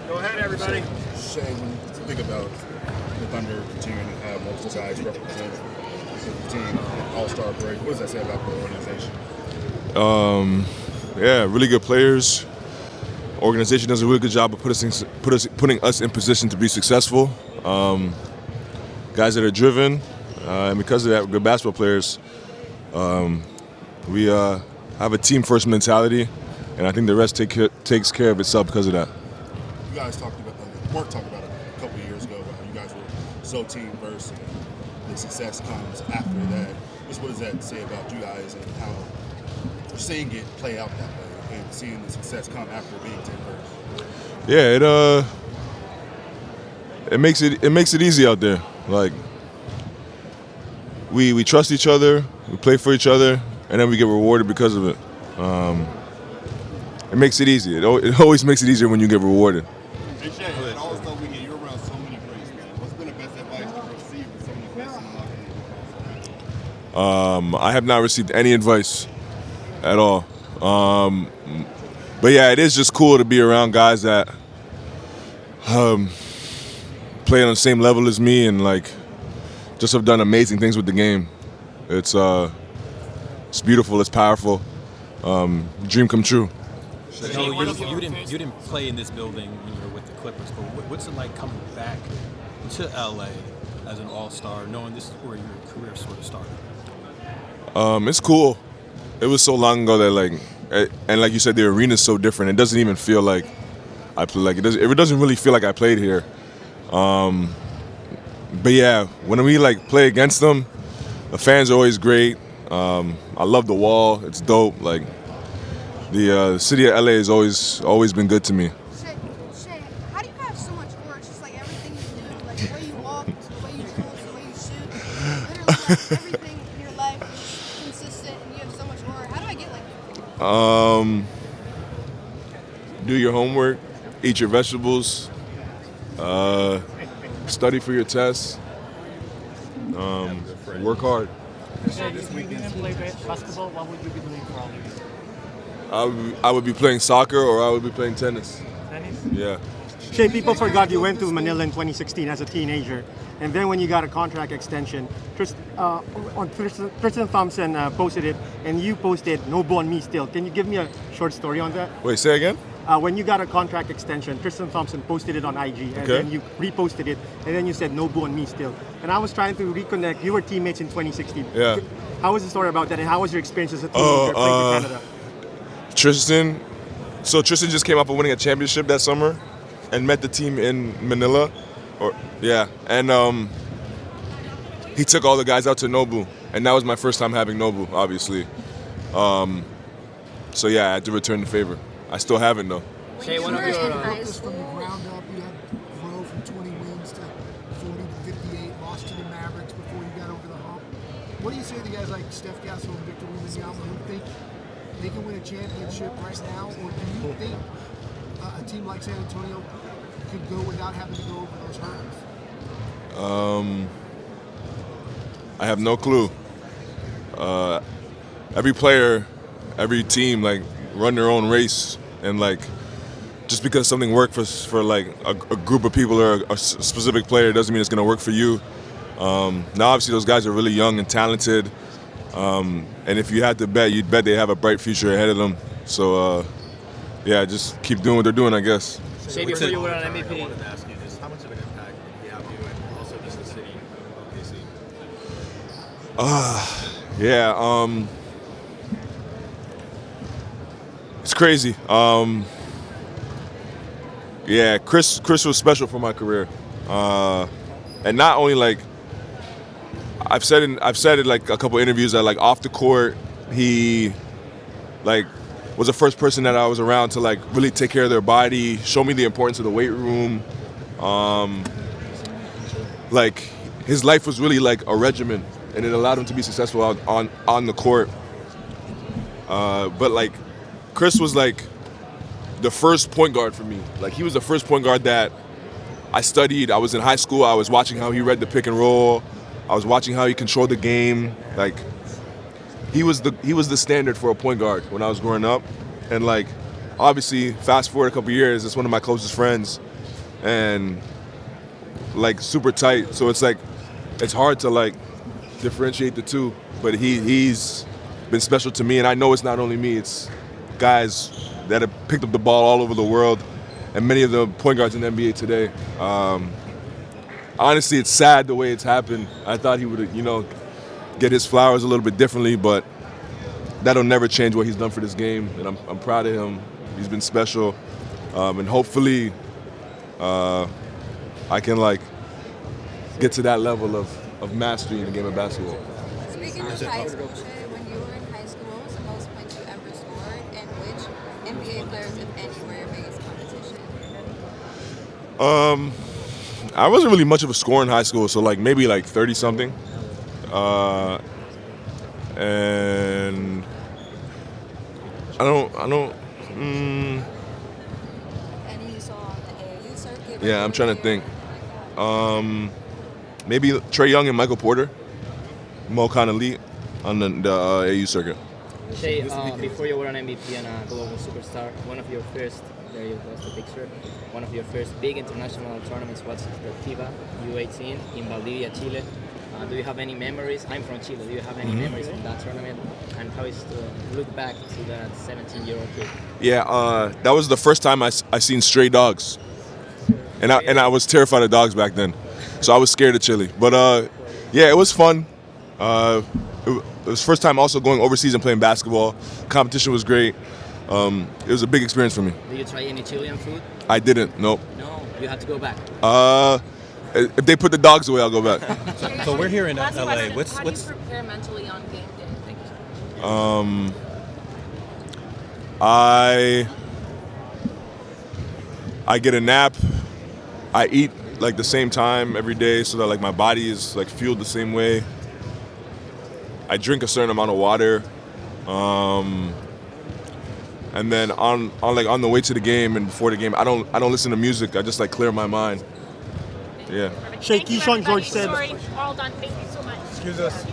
Go ahead, everybody. Shai, when you think about the Thunder continuing to have multiple guys represent the team, all-star break, what does that say about the organization? Yeah, really good players. Organization does a really good job of putting us in position to be successful. Guys that are driven, and because of that, good basketball players. We have a team-first mentality, and I think the rest takes care of itself because of that. You guys talked about, Mark talked about it a couple of years ago, about how you guys were so team-first, and the success comes after that. Just what does that say about you guys and how we're seeing it play out that way, and seeing the success come after being team-first? Yeah, it makes it easy out there. Like we trust each other, we play for each other, and then we get rewarded because of it. It makes it easy. It always makes it easier when you get rewarded. Hey Shai, at All-Star Weekend, you're around so many greats, man. What's been the best advice to receive from some of the best in the locker room? I have not received any advice at all. But yeah, it is just cool to be around guys that play on the same level as me and like just have done amazing things with the game. It's beautiful. It's powerful. Dream come true. So you didn't play in this building when you were with the Clippers, but what's it like coming back to LA as an all-star, knowing this is where your career sort of started? It's cool. It was so long ago that and like you said, the arena's so different. It doesn't even feel like I play. Like it doesn't really feel like I played here. But yeah, when we play against them, the fans are always great. I love the wall. It's dope. Like the city of LA has always been good to me. Shai, how do you have so much aura? It's just like everything you do, like the way you walk, the way you dribble, the way you shoot. Literally, like, everything in your life is consistent, and you have so much aura. How do I get like that? Do your homework, eat your vegetables, study for your tests, work hard. If you didn't play basketball, what would you be doing for all of you? I would be playing soccer or I would be playing tennis. Tennis? Yeah. Shai, people forgot you went to Manila in 2016 as a teenager, and then when you got a contract extension, Tristan Thompson posted it, and you posted "Nobu on me still." Can you give me a short story on that? Wait, say again? When you got a contract extension, Tristan Thompson posted it on IG, and then you reposted it, and then you said "Nobu on me still." And I was trying to reconnect. You were teammates in 2016. Yeah. How was the story about that, and how was your experience as a teenager playing for Canada? Tristan just came off of winning a championship that summer and met the team in Manila. And he took all the guys out to Nobu, and that was my first time having Nobu, obviously. So yeah, I had to return the favor. I still haven't though. Shai, one of your From the ground up, you had to grow from 20 wins to 40 to 58, lost to the Mavericks before you got over the hump. What do you say to guys like Steph Gasol and Victor Wembanyama who think they can win a championship right now, or do you think a team like San Antonio could go without having to go over those hurdles? I have no clue. Every player, every team, run their own race, and just because something worked for a group of people or a specific player doesn't mean it's gonna work for you. Now, obviously, those guys are really young and talented. And if you had to bet, you'd bet they have a bright future ahead of them. So, yeah, just keep doing what they're doing, I guess. Shai, before you went on MVP. I wanted to ask you just how much of an impact did he have you and also just the city of OKC? Yeah, it's crazy. Yeah, Chris was special for my career, and not only I've said it a couple interviews that off the court he was the first person that I was around to really take care of their body, show me the importance of the weight room. His life was really a regimen, and it allowed him to be successful on the court. But Chris was the first point guard for me. He was the first point guard that I studied. I was in high school. I was watching how he read the pick and roll. I was watching how he controlled the game. He was the standard for a point guard when I was growing up. And obviously, fast forward a couple years, it's one of my closest friends. and like super tight. So it's like it's hard to like differentiate the two. But he's been special to me, and I know it's not only me. It's guys that have picked up the ball all over the world, and many of the point guards in the NBA today. Honestly, it's sad the way it's happened. I thought he would, get his flowers a little bit differently, but that'll never change what he's done for this game, and I'm proud of him. He's been special, and hopefully I can get to that level of mastery in the game of basketball. Speaking of high school, Shai, when you were in high school, what was the most points you ever scored, and which NBA players, if any, were your biggest competition? I wasn't really much of a scorer in high school, so maybe 30 something. And I don't. Any you saw on the AAU circuit? Yeah, I'm trying to think. Maybe Trae Young and Michael Porter, Mo kind of elite on the AAU circuit. Shai, before you were an MVP and a global superstar, one of your first, there you post the picture, one of your first big international tournaments was the FIBA U18 in Valdivia, Chile. Do you have any memories? I'm from Chile. Do you have any memories from that tournament? And how is to look back to that 17-year-old kid? Yeah, that was the first time I seen stray dogs, and I was terrified of dogs back then, so I was scared of Chile. But yeah, it was fun. It was first time also going overseas and playing basketball. Competition was great. It was a big experience for me. Did you try any Chilean food? I didn't. Nope. No, you had to go back. If they put the dogs away, I'll go back. So we're here in LA. How do you What's prepare mentally on game day? I get a nap. I eat the same time every day, so that my body is fueled the same way. I drink a certain amount of water, and then on the way to the game and before the game, I don't listen to music. I just clear my mind. Yeah. Shai, Keyshawn George said. Sorry, all done. Thank you so much. Excuse us.